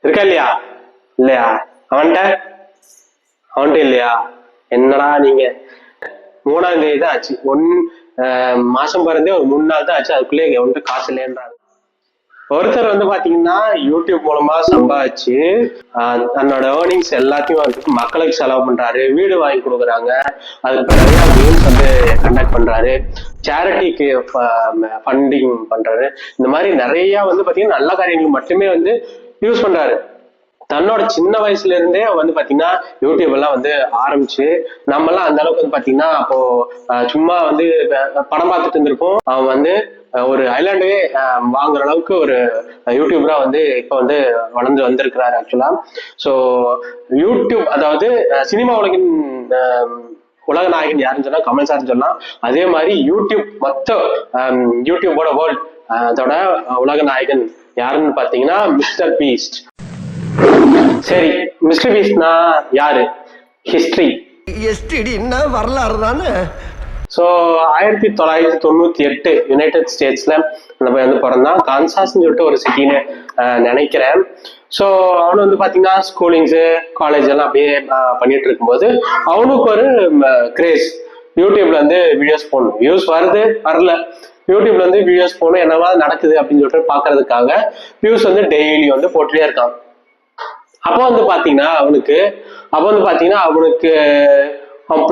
இருக்கா இல்லையா? இல்லையா? அவன்கிட்ட இல்லையா? என்னடா நீங்க 3ஆம் தேதி தான் ஆச்சு, மாசம் பிறந்தே ஒரு 3 நாள் தான் ஆச்சு, அதுக்குள்ளே அவன்கிட்ட காசு இல்லைன்றாங்க. ஒருத்தர் வந்து பாத்தீங்கன்னா யூடியூப் மூலமா சம்பாதிச்சு தன்னோட ஏர்னிங்ஸ் எல்லாத்தையும் வந்து மக்களுக்கு செலவு பண்றாரு, வீடு வாங்கி கொடுக்குறாங்க, அதுக்கு நிறைய கேம்ஸ் வந்து கண்டக்ட் பண்றாரு, சேரிட்டிக்கு ஃபண்டிங் பண்றாரு. இந்த மாதிரி நிறைய வந்து பாத்தீங்கன்னா நல்ல காரியங்களுக்கு மட்டுமே வந்து யூஸ் பண்றாரு. தன்னோட சின்ன வயசுல இருந்தே வந்து பாத்தீங்கன்னா யூடியூப் எல்லாம் வந்து ஆரம்பிச்சு, நம்ம எல்லாம் அந்த அளவுக்கு வந்து பாத்தீங்கன்னா அப்போ சும்மா வந்து படம் பார்த்துட்டு இருந்திருப்போம். அவன் வந்து ஒரு ஐலாண்டே வாங்குற அளவுக்கு ஒரு யூடியூபரா வந்து இப்ப வந்து வளர்ந்து வந்திருக்கிறாரு ஆக்சுவலா. ஸோ யூடியூப் அதாவது சினிமா உலகின் உலக நாயகன் யாருன்னு சொன்னா கமல் சார்னு சொல்லலாம். அதே மாதிரி யூடியூப் யூடியூபோட வேர்ல்ட் அதோட உலக நாயகன் யாருன்னு பாத்தீங்கன்னா மிஸ்டர் பீஸ்ட். சரி, மிஸ்டர் பீஸ்ட்னா யாரு? ஹிஸ்டரி வரலாறு தானே. ஸோ 1998 யுனைடெட் ஸ்டேட்ஸ்ல நம்ம வந்து பிறந்தான். கான்சாஸ்ன்னு சொல்லிட்டு ஒரு சிட்டின்னு நினைக்கிறேன். ஸோ அவனு வந்து பாத்தீங்கன்னா ஸ்கூலிங்ஸு காலேஜ் எல்லாம் அப்படியே பண்ணிட்டு இருக்கும்போது அவனுக்கு ஒரு கிரேஸ், யூடியூப்ல வந்து வீடியோஸ் போடணும். வியூஸ் வருது வரல, யூடியூப்ல வந்து வீடியோஸ் போகணும், என்னவா நடக்குது அப்படின்னு சொல்லிட்டு பாக்குறதுக்காக வியூஸ் வந்து டெய்லி வந்து போட்டுட்டே இருக்கான். அப்போ வந்து பாத்தீங்கன்னா அவனுக்கு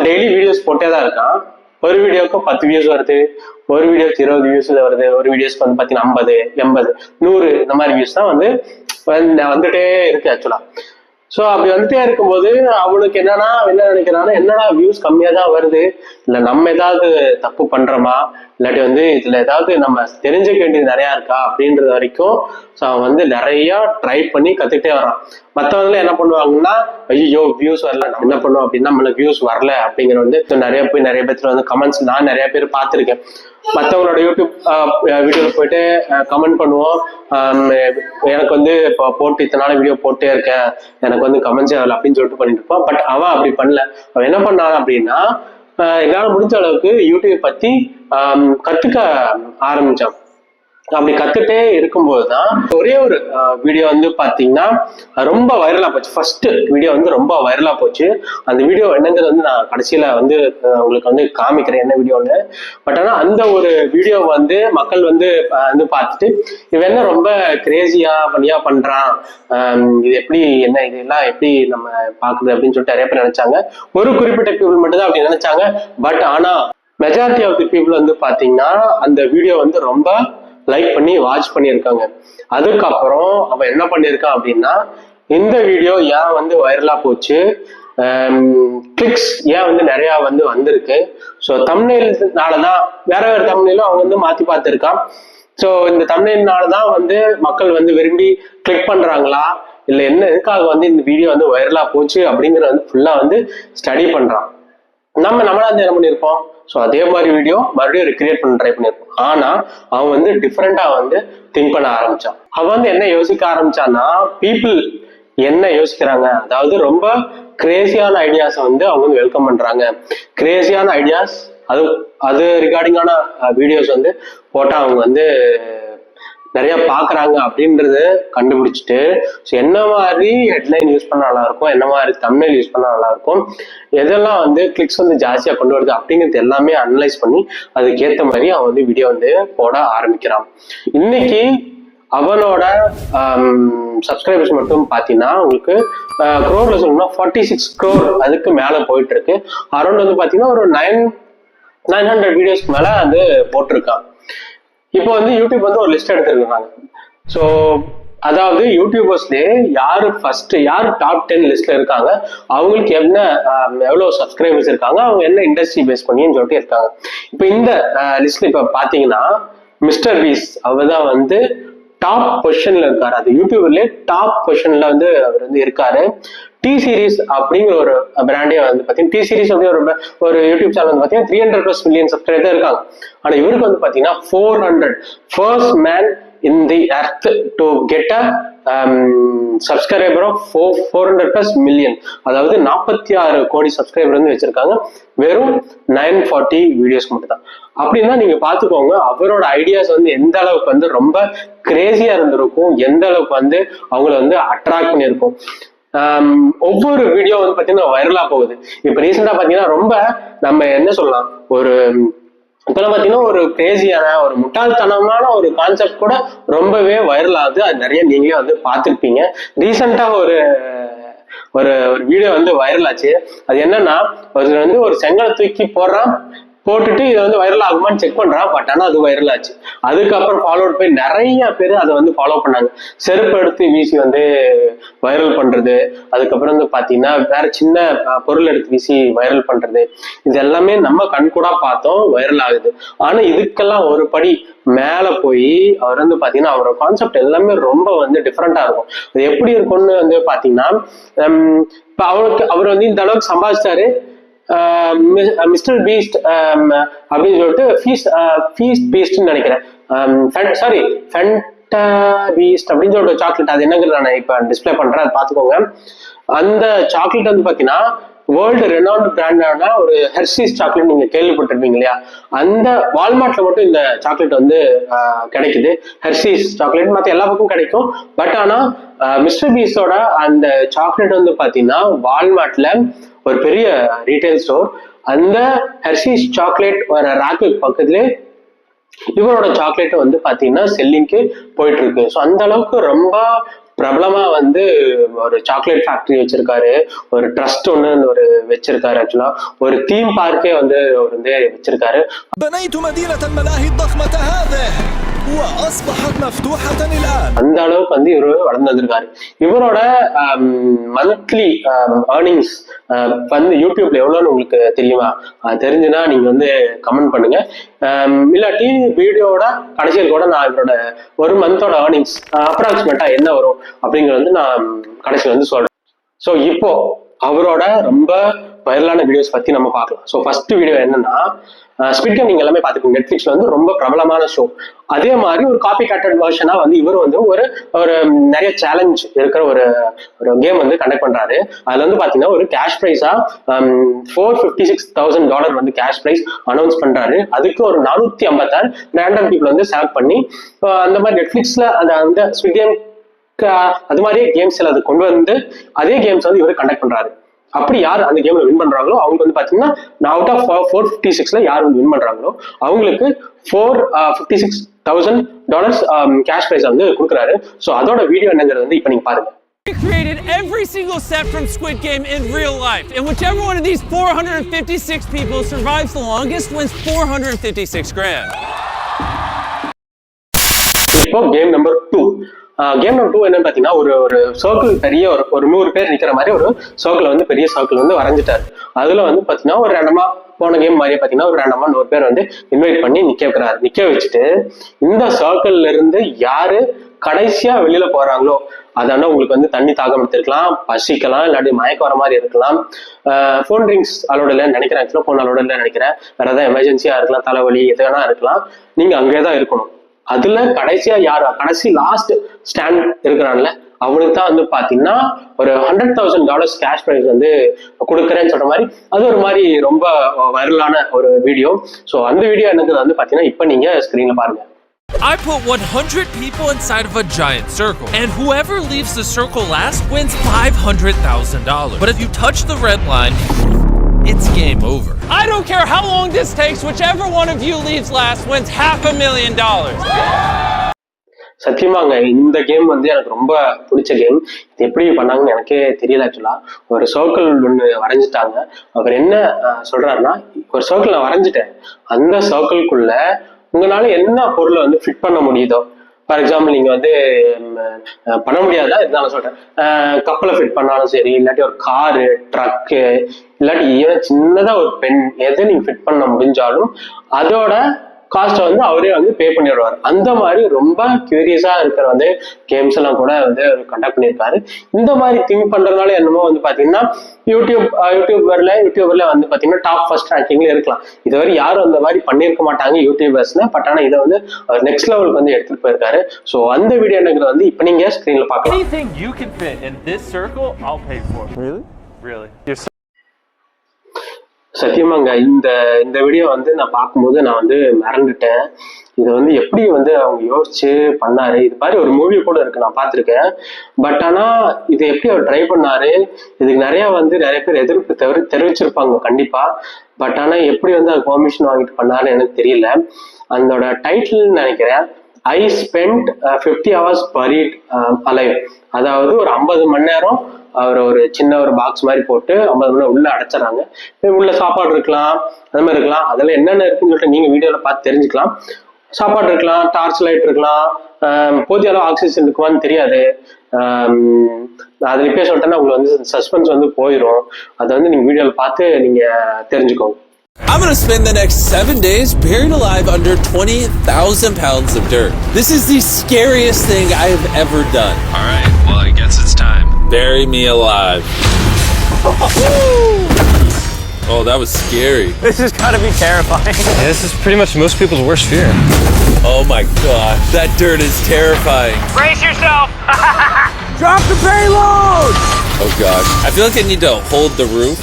டெய்லி வீடியோஸ் போட்டே தான் இருக்கான். ஒரு வீடியோக்கு 10 வியூஸ் வருது, ஒரு வீடியோக்கு 20 வியூஸ் வருது, ஒரு வீடியோஸ்க்கு வந்து பாத்தீங்கன்னா 50, 80, 100 இந்த மாதிரி வியூஸ் தான் வந்து வந்துட்டே இருக்கு ஆக்சுவலா. ஸோ அப்படி வந்துட்டே இருக்கும்போது அவனுக்கு என்ன நினைக்கிறான்னா, என்னடா வியூஸ் கம்மியா தான் வருது, இல்லை நம்ம ஏதாவது தப்பு பண்றோமா, இல்லாட்டி வந்து இதுல ஏதாவது நம்ம தெரிஞ்சுக்க வேண்டியது நிறைய இருக்கா அப்படின்றது வரைக்கும் அவன் வந்து நிறைய ட்ரை பண்ணி கத்துக்கிட்டே வரான். மற்றவங்க என்ன பண்ணுவாங்கன்னா, ஐயோ வியூஸ் வரல, நம்ம என்ன பண்ணுவோம் அப்படின்னா நம்மளுக்கு வியூஸ் வரல அப்படிங்கிற வந்து நிறைய பேர்த்துல வந்து கமெண்ட்ஸ் நான் நிறைய பேர் பார்த்துருக்கேன். மற்றவங்களோட யூடியூப் வீடியோல போயிட்டு கமெண்ட் பண்ணுவோம், எனக்கு வந்து இப்போ போட்டு இத்தனை நாள் வீடியோ போட்டே இருக்கேன், எனக்கு வந்து கமெண்ட்ஸே வரல அப்படின்னு சொல்லிட்டு பண்ணிட்டு இருப்பான். பட் அவன் அப்படி பண்ணல. அவன் என்ன பண்ணான் அப்படின்னா, என்னால முடிஞ்ச அளவுக்கு யூடியூப் பத்தி கத்துக்க ஆரம்பிச்சான். அப்படி கத்துட்டே இருக்கும்போதுதான் ஒரே ஒரு வீடியோ வந்து பாத்தீங்கன்னா ரொம்ப வைரலா போச்சு. ஃபர்ஸ்ட் வீடியோ வந்து ரொம்ப வைரலா போச்சு. அந்த வீடியோ என்னங்கிறது வந்து நான் கடைசியில வந்து உங்களுக்கு வந்து காமிக்கிறேன் என்ன வீடியோன்னு. பட் ஆனா அந்த ஒரு வீடியோ வந்து மக்கள் வந்து பார்த்துட்டு இவன் என்ன ரொம்ப கிரேசியா பண்ணியா பண்றான், இது எப்படி என்ன இதெல்லாம் எப்படி நம்ம பாக்குறது அப்படின்னு சொல்லிட்டு நிறைய பேர் நினைச்சாங்க. ஒரு குறிப்பிட்ட பீப்புள் மட்டும் தான் அப்படி நினைச்சாங்க. பட் ஆனா மெஜாரிட்டி ஆஃப் தி பீப்புள் வந்து பாத்தீங்கன்னா அந்த வீடியோ வந்து ரொம்ப லைக் பண்ணி வாட்ச் பண்ணியிருக்காங்க. அதுக்கப்புறம் அவன் என்ன பண்ணியிருக்கான் அப்படின்னா, இந்த வீடியோ ஏன் வந்து வைரலா போச்சு, கிளிக்ஸ் ஏன் வந்து நிறைய வந்து வந்திருக்கு, ஸோ தம்ப்நெயில்னாலதான், வேற தம்ப்நெயிலும் அவன் வந்து மாத்தி பார்த்திருக்கான். ஸோ இந்த தம்ப்நெயில்னாலதான் வந்து மக்கள் வந்து விரும்பி கிளிக் பண்றாங்களா, இல்லை என்ன எதுக்காக வந்து இந்த வீடியோ வந்து வைரலா போச்சு அப்படிங்கிறத வந்து ஃபுல்லா வந்து ஸ்டடி பண்றான். நம்மளா என்ன பண்ணியிருப்போம், ஸோ அதே மாதிரி வீடியோ மறுபடியும் ரிக்ரியேட் பண்ண ட்ரை பண்ணியிருப்போம். ஆனா அவன் வந்து டிஃப்ரெண்டா வந்து திங்க் பண்ண ஆரம்பிச்சான். அவன் வந்து என்ன யோசிக்க ஆரம்பிச்சான்னா, பீப்புள் என்ன யோசிக்கிறாங்க, அதாவது ரொம்ப கிரேசியான ஐடியாஸ் வந்து அவங்க வந்து வெல்கம் பண்றாங்க. கிரேசியான ஐடியாஸ் அது ரிகார்டிங்கான வீடியோஸ் வந்து போட்டா அவங்க வந்து நிறைய பாக்குறாங்க அப்படின்றது கண்டுபிடிச்சிட்டு, என்ன மாதிரி ஹெட்லைன் யூஸ் பண்ண நல்லா இருக்கும், என்ன மாதிரி தம்ப்நெயில் யூஸ் பண்ண நல்லா இருக்கும், எதெல்லாம் வந்து கிளிக்ஸ் வந்து ஜாஸ்தியா கொண்டு வருது அப்படிங்கிறது எல்லாமே அனலைஸ் பண்ணி அதுக்கேற்ற மாதிரி அவன் வந்து வீடியோ வந்து போட ஆரம்பிக்கிறான். இன்னைக்கு அவனோட சப்ஸ்கிரைபர்ஸ் மட்டும் பாத்தீங்கன்னா உங்களுக்கு க்ரோர்ல சொல்லணும்னா 46 crore அதுக்கு மேல போயிட்டு இருக்கு. அரௌண்ட் வந்து பாத்தீங்கன்னா ஒரு 900 வீடியோஸ்க்கு மேல வந்து போட்டிருக்கான். இப்போ வந்து யூடியூப் வந்து ஒரு லிஸ்ட் எடுத்திருக்காங்க. ஸோ அதாவது யூடியூபர்ஸ்லேயே யாரு டாப் 10 லிஸ்ட்ல இருக்காங்க, அவங்களுக்கு எவ்வளவு சப்ஸ்கிரைபர்ஸ் இருக்காங்க, அவங்க என்ன இண்டஸ்ட்ரி பேஸ் பண்ணின்னு சொல்லிட்டு இருக்காங்க. இப்போ இந்த லிஸ்ட்ல இப்ப பாத்தீங்கன்னா மிஸ்டர் பீஸ்ட் அவர் தான் வந்து டாப் பொசிஷன்ல இருக்காரு. அது யூடியூப்லயே டாப் பொசிஷன்ல வந்து அவர் வந்து இருக்காரு. டி சீரிஸ் அப்படிங்கிற ஒரு பிராண்டே வந்து பாத்தீங்கன்னா, டி சீரிஸ் அப்படிங்கிற ஒரு யூடியூப் சேனல் வந்து பாத்தீங்கன்னா 300+ மில்லியன் சப்ஸ்கிரைபர் தான் இருக்காங்க. ஆனா இவருக்கு வந்து பாத்தீங்கன்னா 400 first man in the earth to get a subscriber of 400+ million, அதாவது 46 கோடி சப்ஸ்கிரைபர் வந்து வச்சிருக்காங்க வெறும் 940 வீடியோஸ் மட்டும் தான். அப்படின்னா நீங்க பாத்துக்கோங்க அவரோட ஐடியாஸ் வந்து எந்த அளவுக்கு வந்து ரொம்ப கிரேசியா இருந்திருக்கும், எந்த அளவுக்கு வந்து அவங்கள வந்து அட்ராக்ட் பண்ணியிருக்கும். ஒவ்வொரு வீடியோ வந்து பாத்தீங்கன்னா வைரலா போகுது. இப்ப ரீசெண்டா பாத்தீங்கன்னா ரொம்ப நம்ம என்ன சொல்லலாம், ஒரு இப்பெல்லாம் பாத்தீங்கன்னா ஒரு கிரேசியான ஒரு முட்டாள்தனமான ஒரு கான்செப்ட் கூட ரொம்பவே வைரல் ஆகுது. அது நிறைய நீங்களே வந்து பார்த்துருப்பீங்க. ரீசெண்டா ஒரு ஒரு ஒரு வீடியோ வந்து வைரல் ஆச்சு. அது என்னன்னா, ஒருத்தர் வந்து ஒரு செங்கலை தூக்கி போட்டுட்டு இதை வந்து வைரல் ஆகுமான்னு செக் பண்றான். பட் ஆனா அது வைரல் ஆச்சு. அதுக்கப்புறம் ஃபாலோட் போய் நிறைய பேர் அதை வந்து ஃபாலோ பண்ணாங்க. செருப்பு எடுத்து வீசி வந்து வைரல் பண்றது, அதுக்கப்புறம் வந்து பாத்தீங்கன்னா வேற சின்ன பொருள் எடுத்து வீசி வைரல் பண்றது, இது எல்லாமே நம்ம கண்கூடா பார்த்தோம் வைரல் ஆகுது. ஆனா இதுக்கெல்லாம் ஒரு படி மேல போய் அவர் வந்து பாத்தீங்கன்னா அவரோட கான்செப்ட் எல்லாமே ரொம்ப வந்து டிஃப்ரெண்டா இருக்கும். அது எப்படி இருக்கும்னு வந்து பாத்தீங்கன்னா, இப்ப அவர் வந்து இந்த அளவுக்கு சம்பாதிச்சாரு, மிஸ்டர் பீஸ்ட் அப்படின்னு சொல்லிட்டு ஃபீஸ்ட் பீஸ்ட்னு நினைக்கிறேன், சாரி ஃபென்டா பீஸ்ட் அப்படின்னு சொல்லிட்டு சாக்லேட், அது என்னங்கிறது நான் இப்ப டிஸ்பிளே பண்றேன், அதை பாத்துக்கோங்க. அந்த சாக்லேட் வந்து பாத்தீங்கன்னா வேர்ல்டு ரெனவுண்ட் பிராண்டான ஒரு ஹெர்ஷீஸ் சாக்லேட் நீங்க கேள்விப்பட்டிருப்பீங்க இல்லையா, அந்த வால்மார்ட்ல மட்டும் இந்த சாக்லேட் வந்து கிடைக்குது. ஹெர்ஷீஸ் சாக்லேட் மற்ற எல்லா பக்கமும் கிடைக்கும். பட் ஆனா மிஸ்டர் பீஸோட அந்த சாக்லேட் வந்து பாத்தீங்கன்னா வால்மார்ட்ல ஒரு பெரிய ரீட்டைல் ஸ்டோர், அந்த ஹெர்ஷீஸ் சாக்லேட் வர ராக்கு பக்கத்துலேயே இவரோட சாக்லேட் வந்து பாத்தீங்கன்னா செல்லிங்க்கு போயிட்டு இருக்கு. ஸோ அந்த அளவுக்கு ரொம்ப பிரபலமா வந்து ஒரு சாக்லேட் ஃபேக்டரி வச்சிருக்காரு, ஒரு ட்ரஸ்ட் ஒன்று ஒரு வச்சிருக்காரு, ஆக்சுவலா ஒரு தீம் பார்க்கே வந்து அவர் வந்து வச்சிருக்காரு. அந்த அளவுக்கு வந்து இவரு வளர்ந்து வந்திருக்காரு. இவரோட மந்த்லி ஏர்னிங்ஸ் வந்து யூடியூப்ல எவ்வளவுன்னு உங்களுக்கு தெரியுமா? தெரிஞ்சுன்னா நீங்க வந்து கமெண்ட் பண்ணுங்க. இல்லாட்டி வீடியோட கடைசியில் கூட நான் இவரோட ஒரு மந்தோட ஏர்னிங்ஸ் அப்ராக்சிமேட்டா என்ன வரும் அப்படிங்கிறது வந்து நான் கடைசியில் வந்து சொல்றேன். ஸோ இப்போ அவரோட ரொம்ப வைரலான வீடியோஸ் பத்தி நம்ம பார்க்கலாம். ஸோ ஃபர்ஸ்ட் வீடியோ என்னன்னா, ஸ்குவிட் கேம் நீங்க எல்லாமே பார்த்துக்கோங்க, நெட்ஃபிளிக்ஸ்ல வந்து ரொம்ப பிரபலமான ஷோ. அதே மாதிரி ஒரு காப்பி கேட்டட் வெர்ஷனா வந்து இவர் வந்து ஒரு நிறைய சேலஞ்ச் இருக்கிற ஒரு கேம் வந்து கண்டக்ட் பண்றாரு. அதுல வந்து பாத்தீங்கன்னா ஒரு கேஷ் பிரைஸா $456,000 வந்து கேஷ் பிரைஸ் அனௌன்ஸ் பண்றாரு. அதுக்கு ஒரு 456 ரேண்டம் பீப்புள் வந்து செலக்ட் பண்ணி அந்த மாதிரி நெட்ஃபிளிக்ஸ்ல அந்த ஸ்குவிட் கேம் அது மாதிரியே கேம்ஸ் அது கொண்டு வந்து அதே கேம்ஸ் வந்து இவர் கண்டக்ட் பண்றாரு. அப்படி யார் அந்த கேம்ல வின் பண்றாங்களோ அவங்களுக்கு வந்து பாத்தீங்கன்னா அவுட் ஆஃப் 456ல யார் வந்து வின் பண்றாங்களோ அவங்களுக்கு $456,000 கேஷ் பிரைஸ் வந்து கொடுக்குறாரு. ஸோ அதோட வீடியோ என்னங்கிறது வந்து இப்ப நீங்க பாருங்க. We created every single set from Squid Game in real life, and whichever one of these 456 people survives the longest wins $456 grand. இப்போ கேம் நம்பர் 2. கேம் நம்பர் 2 என்னன்னு பாத்தீங்கன்னா ஒரு சர்க்கிள் பெரிய ஒரு 100 பேர் நிக்கிற மாதிரி ஒரு சர்க்கிள் வந்து பெரிய சர்க்கிள் வந்து வரைஞ்சிட்டாரு. அதுல வந்து பாத்தீங்கன்னா ஒரு ரேண்டமா போன கேம் மாதிரியே பாத்தீங்கன்னா ஒரு ரேண்டமா 100 பேர் வந்து இன்வைட் பண்ணி நிக்க வச்சுட்டு இந்த சர்க்கிள்ல இருந்து யாரு கடைசியா வெளியில போறாங்களோ, அதான உங்களுக்கு வந்து தண்ணி தாகம் எடுத்துருக்கலாம், பசிக்கலாம், இல்லாட்டி மயக்க வர மாதிரி இருக்கலாம், ஃபோன் ரிங்ஸ் அலோட இல்லைன்னு நினைக்கிறேன், ஆக்சுவலா ஃபோன் அலோட இல்லைன்னு நினைக்கிறேன், வேற ஏதாவது எமர்ஜென்சியா இருக்கலாம், தலைவலி எது வேணா இருக்கலாம், நீங்க அங்கேதான் இருக்கணும். அதுல கடைசியா கடைசி லாஸ்ட் ஸ்டாண்ட் இருக்கிறான்ல அவனுக்கு தான் வந்து பாத்தீங்கன்னா ஒரு $100,000 கேஷ் பிரைஸ் வந்து கொடுக்குறேன்னு சொல்ற மாதிரி அது ஒரு மாதிரி ரொம்ப வைரலான ஒரு வீடியோ. ஸோ அந்த வீடியோ எனக்கு வந்து பாத்தீங்கன்னா இப்ப நீங்க ஸ்கிரீன்ல பாருங்க. I put 100 people inside of a giant circle, and whoever leaves the circle last wins $500,000. But if you touch the red line, it's game over. I don't care how long this takes, whichever one of you leaves last wins $500,000. சத்தியமாங்க இந்த game வந்து எனக்கு ரொம்ப பிடிச்ச game. இது எப்படி பண்ணாங்கன்னு எனக்கே தெரியல. ஆக்சுவலா ஒரு சர்க்கிள் ஒன்று வரைஞ்சிட்டாங்க. அவர் என்ன சொல்றாருன்னா, ஒரு சர்க்கிள் நான் வரைஞ்சிட்டேன், அந்த சர்க்கிள்குள்ள உங்களால என்ன பொருளை வந்து ஃபிட் பண்ண முடியுதோ, ஃபார் எக்ஸாம்பிள் நீங்க வந்து பண்ண முடியாதா இருந்தாலும் சொல்றேன், கப்பலை ஃபிட் பண்ணாலும் சரி, இல்லாட்டி ஒரு காரு, ட்ரக்கு, இல்லாட்டி ஈவன் சின்னதா ஒரு பென், எதை நீங்க ஃபிட் பண்ண முடிஞ்சாலும் அதோட காஸ்ட்டை வந்து அவரே வந்து பே பண்ணிடுவார். அந்த மாதிரி ரொம்ப கியூரியஸா இருக்கிற வந்து கேம்ஸ் எல்லாம் கூட வந்து கண்டக்ட் பண்ணியிருக்காரு. இந்த மாதிரி திங்க் பண்றதுனால என்னமோ வந்து பாத்தீங்கன்னா யூடியூபர்ல வந்து பாத்தீங்கன்னா டாப் ஃபர்ஸ்ட் ரேங்கிங்ல இருக்கலாம். இதுவரை யாரும் அந்த மாதிரி பண்ணியிருக்க மாட்டாங்க யூடியூபர்ஸ்ல. பட் ஆனா இதை வந்து நெக்ஸ்ட் லெவலுக்கு வந்து எடுத்துட்டு போயிருக்காரு. ஸோ அந்த வீடியோ எனக்கு வந்து இப்ப நீங்க ஸ்கிரீன்ல பார்க்கலாம். Anything you can fit in this circle, I'll pay for. Really? Really? சத்தியமாங்க இந்த வீடியோ வந்து நான் பார்க்கும்போது நான் வந்து மறந்துட்டேன். இதை வந்து எப்படி வந்து அவங்க யோசிச்சு பண்ணாரு. இது மாதிரி ஒரு மூவி கூட இருக்கு, நான் பார்த்துருக்கேன். பட் ஆனா இது எப்படி அவர் ட்ரை பண்ணாரு, இதுக்கு நிறைய பேர் எதிர்ப்பு தெரிவிச்சிருப்பாங்க கண்டிப்பா. பட் ஆனா எப்படி வந்து அது பெர்மிஷன் வாங்கிட்டு பண்ணாருன்னு எனக்கு தெரியல. அதோட டைட்டில் நினைக்கிறேன், I spent 50 hours buried alive. அதாவது ஒரு 50 மணி நேரம் அவர் ஒரு சின்ன ஒரு பாக்ஸ் மாதிரி போட்டு 50 மணி நேரம் உள்ள அடைச்சிடறாங்க. உள்ள சாப்பாடு இருக்கலாம், அந்த மாதிரி இருக்கலாம். அதெல்லாம் என்னென்ன இருக்குன்னு சொல்லிட்டு நீங்க வீடியோல பார்த்து தெரிஞ்சுக்கலாம். சாப்பாடு இருக்கலாம், டார்ச் லைட் இருக்கலாம், போதிய அளவு ஆக்சிஜன் இருக்குமான்னு தெரியாது. அது ரிப்பேர் சொல்லிட்டேன்னா உங்களுக்கு வந்து சஸ்பென்ஸ் வந்து போயிடும். அதை வந்து நீங்க வீடியோல பார்த்து நீங்க தெரிஞ்சுக்கோங்க. I'm gonna spend the next 7 days buried alive under 20,000 pounds of dirt. This is the scariest thing I have ever done. Alright, well I guess it's time. Bury me alive. Oh, that was scary. This has got to be terrifying. Yeah, this is pretty much most people's worst fear. Oh my gosh, that dirt is terrifying. Brace yourself! Drop the payload! Oh gosh, I feel like I need to hold the roof.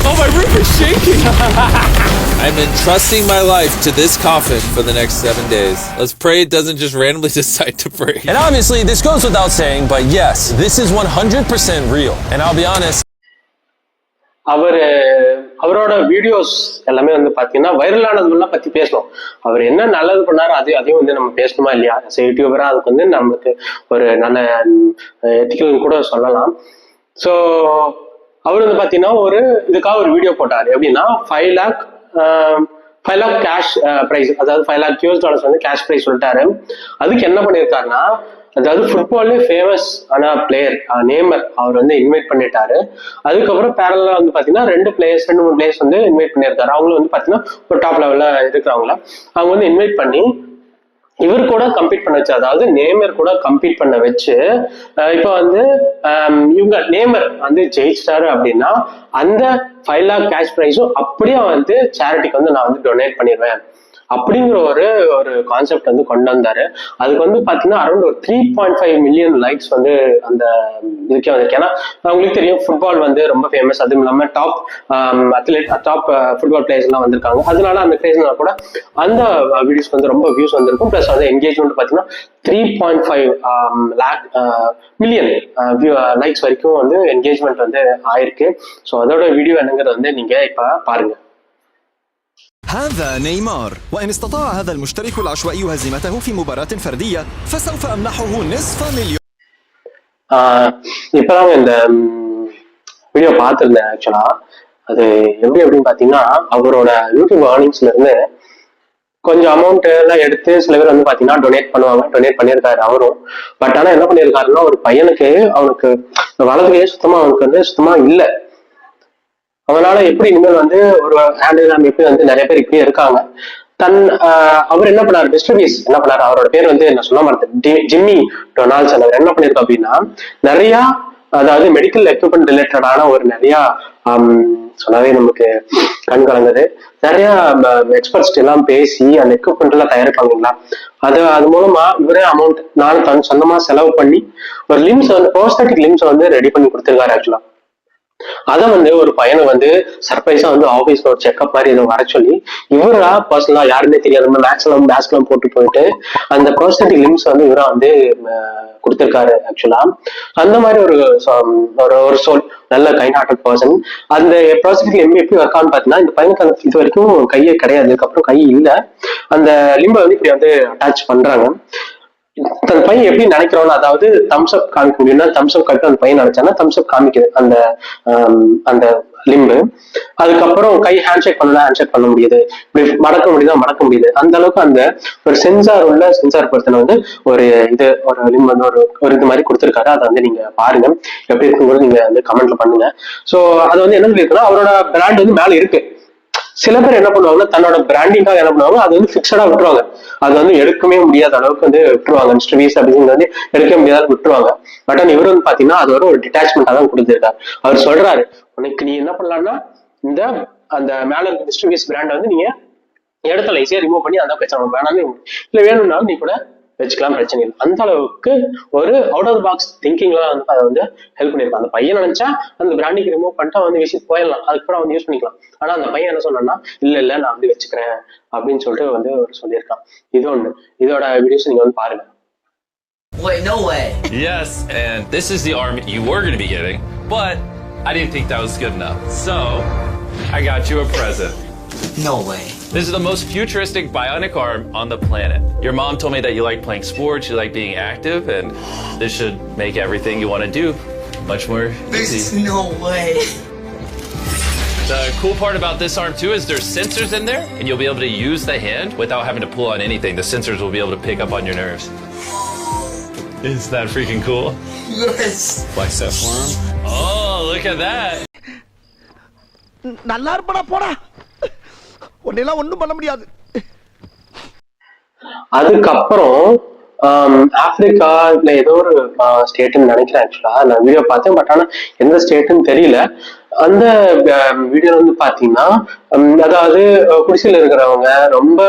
Oh, my roof is shaking. I'm entrusting my life to this coffin for the next 7 days. Let's pray it doesn't just randomly decide to break. And obviously, this goes without saying, but yes, this is 100% real. And I'll be honest. அவரோட videos எல்லாமே வந்து பாத்தீங்கன்னா வைரலானதுலாம் பத்தி பேசணும். அவர் என்ன நல்லது பண்ணாரோ அதையும் வந்து நம்ம பேசணுமா இல்லையா? யூடியூபரா அதுக்கு வந்து நமக்கு ஒரு நல்ல எத்திக்கல் கூட சொல்லலாம். ஸோ அவர் வந்து பாத்தீங்கன்னா இதுக்காக ஒரு வீடியோ போட்டாரு. எப்படின்னா 5 lakh கேஷ் பிரைஸ், அதாவது $5 lakh வந்து கேஷ் பிரைஸ் சொல்லிட்டாரு. அதுக்கு என்ன பண்ணியிருக்காருன்னா, அதாவது ஃபுட்பால்லே ஃபேமஸ் ஆன பிளேயர் நேமர் அவர் வந்து இன்வைட் பண்ணிட்டாரு. அதுக்கப்புறம் பேரலா வந்து பாத்தீங்கன்னா 2 3 பிளேயர்ஸ் வந்து இன்வைட் பண்ணியிருக்காரு. அவங்களும் வந்து பாத்தீங்கன்னா ஒரு டாப் லெவல்ல இருக்கிறவங்கள அவங்க வந்து இன்வைட் பண்ணி இவர் கூட கம்பீட் பண்ண வச்சு, அதாவது நேமர் கூட கம்பீட் பண்ண வச்சு, இப்ப வந்து இவங்க நேமர் வந்து ஜெயிச்சிட்டாரு அப்படின்னா அந்த 5 lakh கேஷ் பிரைஸும் அப்படியே வந்து சேரிட்டிக்கு வந்து நான் வந்து டொனேட் பண்ணிடுவேன் அப்படிங்கிற ஒரு கான்செப்ட் வந்து கொண்டு வந்தாரு. அதுக்கு வந்து பாத்தீங்கன்னா அரௌண்ட் ஒரு 3.5 மில்லியன் லைக்ஸ் வந்து அந்த இதுக்கே வந்திருக்கு. ஏன்னா உங்களுக்கு தெரியும் ஃபுட்பால் வந்து ரொம்ப ஃபேமஸ், அதுவும் இல்லாம டாப் ஃபுட்பால் பிளேயர்ஸ் எல்லாம் வந்திருக்காங்க. அதனால அந்த பிளேயர்ஸ்னால கூட அந்த வீடியோஸ் வந்து ரொம்ப வியூஸ் வந்திருக்கும். பிளஸ் வந்து என்கேஜ்மெண்ட் பாத்தீங்கன்னா 3.5 மில்லியன் லைக்ஸ் வரைக்கும் வந்து என்கேஜ்மெண்ட் வந்து ஆயிருக்கு. ஸோ அதோட வீடியோ என்னங்கிறது வந்து நீங்க இப்ப பாருங்க. هذا نيمار، وإن استطاع هذا المشترك العشوائي هزيمته في مباراة فردية فسوف أمنحه نصف مليون. இப்பதான் இந்த வீடியோ பார்த்துருந்தேன். ஆக்சுவலா அது எப்படின்னு பாத்தீங்கன்னா, அவரோட யூடியூப் ஏர்னிங்ஸ்ல இருந்து கொஞ்சம் அமௌண்ட் எல்லாம் எடுத்து சில பேர் வந்து பாத்தீங்கன்னா டொனேட் பண்ணியிருக்காரு அவரும். பட் ஆனா என்ன பண்ணியிருக்காருன்னா, ஒரு பையனுக்கு அவனுக்கு வலதுகையே அவனுக்கு வந்து சுத்தமா இல்லை. அவனால எப்படி இனிமேல் வந்து ஒரு ஹேண்டில் எப்படி வந்து நிறைய பேர் இப்படியே இருக்காங்க. அவர் என்ன பண்ணாரு, மிஸ்டர் பீஸ் என்ன பண்ணாரு, அவரோட பேர் வந்து என்ன சொல்ல மாட்டேன், ஜிம்மி டொனால்ட்சன். அவர் என்ன பண்ணிருக்கோம் அப்படின்னா, நிறைய அதாவது மெடிக்கல் எக்யூப்மெண்ட் ரிலேட்டடான ஒரு நிறைய சொன்னாவே நமக்கு கண் கலங்குது. நிறைய எக்ஸ்பர்ட்ஸ் எல்லாம் பேசி அந்த எக்யூப்மெண்ட் எல்லாம் தயாரிப்பாங்களா, அது மூலமா இவரே அமௌண்ட் நானும் சொந்தமா செலவு பண்ணி ஒரு லிம்ஸ் வந்து ப்ரோஸ்தட்டிக் லிம்ஸ் வந்து ரெடி பண்ணி கொடுத்துருக்காரு. ஆக்சுவலா அத வந்து ஒரு பையனை வந்து சர்ப்ரைஸா வந்து ஆபீஸ்ல ஒரு செக்அப் மாதிரி இதை வர சொல்லி இவரா பர்சனலா யாருன்னே தெரியாத மேக்ஸ்லாம் போட்டு போயிட்டு அந்த ப்ரோஸ்தட்டிக் லிம்ஸ் வந்து இவரா வந்து கொடுத்திருக்காரு. ஆக்சுவலா அந்த மாதிரி ஒரு சோல் நல்ல கைண்ட் ஹார்ட்டட் பர்சன். அந்த ப்ரோஸ்தட்டிக் லிம்ப் எப்படி ஒர்க் ஆகுன்னு பாத்தீங்கன்னா, இந்த பையனுக்கு அந்த இது வரைக்கும் கையே கிடையாது, அதுக்கப்புறம் கை இல்லை, அந்த லிம்பை வந்து இப்படி வந்து அட்டாச் பண்றாங்க. அந்த பையன் எப்படி நினைக்கிறோம்னா, அதாவது தம்ஸ் அப் காமிக்க முடியும்னா தம்ஸ் அப் காமிக்க அந்த பையன் நினைச்சானா தம்ஸ் அப் காமிக்குது அந்த லிம்பு. அதுக்கப்புறம் கை ஹேண்ட்ஷேக் பண்ண முடியுது, இப்படி மடக்க முடியுது. அந்த அளவுக்கு அந்த ஒரு சென்சார் பர்சன் வந்து ஒரு லிம்ப் வந்து ஒரு இது மாதிரி கொடுத்துருக்காரு. அதை வந்து நீங்க பாருங்க, எப்படி இருக்கும்போது நீங்க வந்து கமெண்ட்ல பண்ணுங்க. ஸோ அது வந்து என்ன சொல்லியிருக்குன்னா, அவரோட பிராண்ட் வந்து மேல இருக்கு, சில பேர் என்ன பண்ணுவாங்கன்னா தன்னோட பிராண்டிங்காக என்ன பண்ணுவாங்க, அது வந்து பிக்சடா விட்டுருவாங்க. அது வந்து எடுக்கவே முடியாத அளவுக்கு வந்து விட்டுருவாங்க. மிஸ்டர் பீஸ்ட் அப்படின்னு வந்து எடுக்க முடியாத விட்டுருவாங்க. பட் இவர் வந்து பாத்தீங்கன்னா அது ஒரு டிட்டாச்மெண்டா தான் கொடுத்துருக்காரு. அவர் சொல்றாரு, உனக்கு நீ என்ன பண்ணலாம்னா இந்த அந்த மேல மிஸ்டர் பீஸ்ட் பிராண்ட் வந்து நீங்க இடத்துல ஈஸியா ரிமூவ் பண்ணி அந்த பிரச்சனை வேணாலும் இல்ல வேணும்னாலும் நீ கூட வச்சுக்கலாம், பிரச்சனை இல்லை. அந்த அளவுக்கு ஒரு அவுட் ஆஃப் பாக்ஸ் திங்கிங்ல வந்து அதை வந்து ஹெல்ப் பண்ணிருக்கான். அந்த பையன் நினைச்சா அந்த பிராண்டிங் ரிமூவ் பண்ணிட்டு வந்து விசிட் போயிடலாம், அதுக்கப்புறம் வந்து யூஸ் பண்ணிக்கலாம். ஆனா அந்த பையன் என்ன சொன்னா, இல்ல நான் வந்து வச்சுக்கிறேன் அப்படின்னு சொல்லிட்டு வந்து அவர் சொல்லியிருக்கான். இது ஒண்ணு. இதோட வீடியோஸ் நீங்க வந்து பாருங்க. Wait, no way. Yes, and this is the arm you were going to be getting, but I didn't think that was good enough. So, I got you a present. No way. This is the most futuristic bionic arm on the planet. Your mom told me that you like playing sports, you like being active, and this should make everything you want to do much more easy. No way. The cool part about this arm too is there's sensors in there, and you'll be able to use the hand without having to pull on anything. The sensors will be able to pick up on your nerves. Is that freaking cool? Yes. Bicep arm. Oh, look at that. நல்லா இருப்படா போடா, ஒன்னெல்லாம் ஒண்ணும் பண்ண முடியாது. அதுக்கப்புறம் ஆப்பிரிக்கால ஏதோ ஒரு ஸ்டேட்னு நினைக்கிறேன். ஆக்சுவலா நான் வீடியோ பார்த்தேன், பட் ஆனா எந்த ஸ்டேட்னு தெரியல. அந்த வீடியோ வந்து பாத்தீங்கன்னா அதாவது குடிசையில் இருக்கிறவங்க ரொம்ப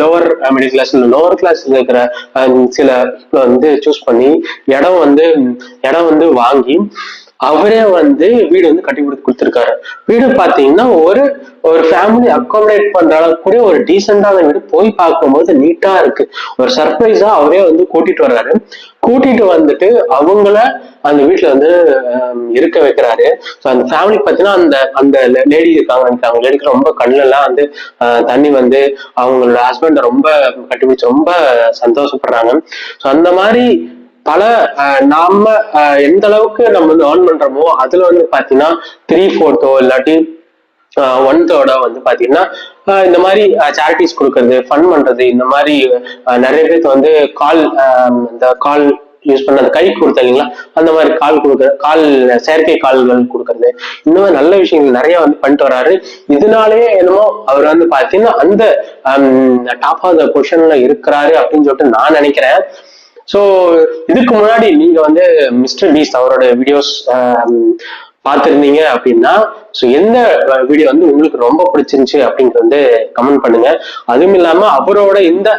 லோவர் மிடில் கிளாஸ் லோவர் கிளாஸ்ல இருக்கிற சில வந்து சூஸ் பண்ணி இடம் வந்து வாங்கி அவரே வந்து வீடு வந்து கட்டி கொடுத்துருக்காரு. வீடு பாத்தீங்கன்னா ஒரு ஃபேமிலி அகாமடேட் பண்ற அளவுக்கு கூட ஒரு டீசென்டான வீடு. போய் பார்க்கும்போது நீட்டா இருக்கு. ஒரு சர்ப்ரைஸா அவரே வந்து கூட்டிட்டு வர்றாரு. கூட்டிட்டு வந்துட்டு அவங்கள அந்த வீட்டுல வந்து இருக்க வைக்கிறாரு. ஸோ அந்த ஃபேமிலி பார்த்தீங்கன்னா அந்த லேடி இருக்காங்க, அவங்க லேடிக்கு ரொம்ப கண்ணெல்லாம் வந்து தண்ணி வந்து அவங்களோட ஹஸ்பண்ட ரொம்ப கட்டிப்பிடிச்சு ரொம்ப சந்தோஷப்படுறாங்க. ஸோ அந்த மாதிரி பல நாம எந்த அளவுக்கு நம்ம வந்து ஏர்ன் பண்றோமோ அதுல வந்து பாத்தீங்கன்னா 3/4 இல்லாட்டி 1/3 வந்து பாத்தீங்கன்னா இந்த மாதிரி சேரிட்டிஸ் கொடுக்கறது, ஃபன் பண்றது, இந்த மாதிரி நிறைய பேருக்கு வந்து இந்த கால் யூஸ் பண்ண அந்த கை கொடுத்த இல்லைங்களா, அந்த மாதிரி செயற்கை கால்கள் கொடுக்கறது, இந்த மாதிரி நல்ல விஷயங்கள் நிறைய வந்து பண்ணிட்டு வர்றாரு. இதனாலேயே என்னமோ அவர் வந்து பாத்தீங்கன்னா அந்த டாப் ஆஃப் த பொசிஷன்ல இருக்கிறாரு அப்படின்னு சொல்லிட்டு நான் நினைக்கிறேன். சோ இதுக்கு முன்னாடி நீங்க வந்து மிஸ்டர் பீஸ்ட் அவரோட வீடியோஸ் பார்த்திருந்தீங்க அப்படின்னா ஸோ எந்த வீடியோ வந்து உங்களுக்கு ரொம்ப பிடிச்சிருந்துச்சு அப்படிங்கிறது வந்து கமெண்ட் பண்ணுங்க. அதுவும் இல்லாம அவரோட இந்த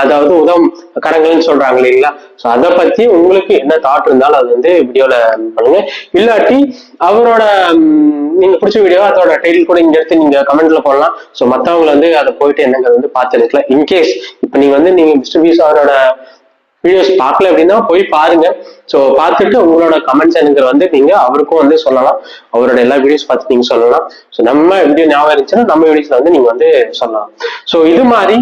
அதாவது உதவும் கரங்கள்னு சொல்றாங்க இல்லைங்களா, ஸோ அதை பத்தி உங்களுக்கு என்ன தாட் இருந்தாலும் அது வந்து வீடியோல பண்ணுங்க. இல்லாட்டி அவரோட நீங்க பிடிச்ச வீடியோ அதோட டைட்டில் கூட இங்க எடுத்து நீங்க கமெண்ட்ல போடலாம். ஸோ மற்றவங்க வந்து அதை போயிட்டு என்னங்கிறது வந்து பார்த்துருக்கலாம். இன்கேஸ் இப்ப நீங்க மிஸ்டர் பீஸ்ட் அவரோட வீடியோஸ் பார்க்கல அப்படின்னா போய் பாருங்க. ஸோ பார்த்துட்டு உங்களோட கமெண்ட்ஸ் எனக்கு வந்து நீங்க அவருக்கும் வந்து சொல்லலாம். அவரோட எல்லா வீடியோஸ் பார்த்து நீங்க சொல்லலாம். ஸோ நம்ம வீடியோ ஞாபகம் இருந்துச்சுன்னா நம்ம வீடியோஸ்ல வந்து நீங்க வந்து சொல்லலாம். ஸோ இது மாதிரி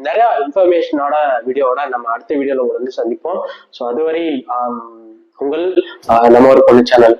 நிறைய இன்ஃபர்மேஷனோட வீடியோவோட நம்ம அடுத்த வீடியோல உங்களை வந்து சந்திப்போம். ஸோ அதுவரை உங்கள் நம்ம ஒரு பொண்ணு சேனல்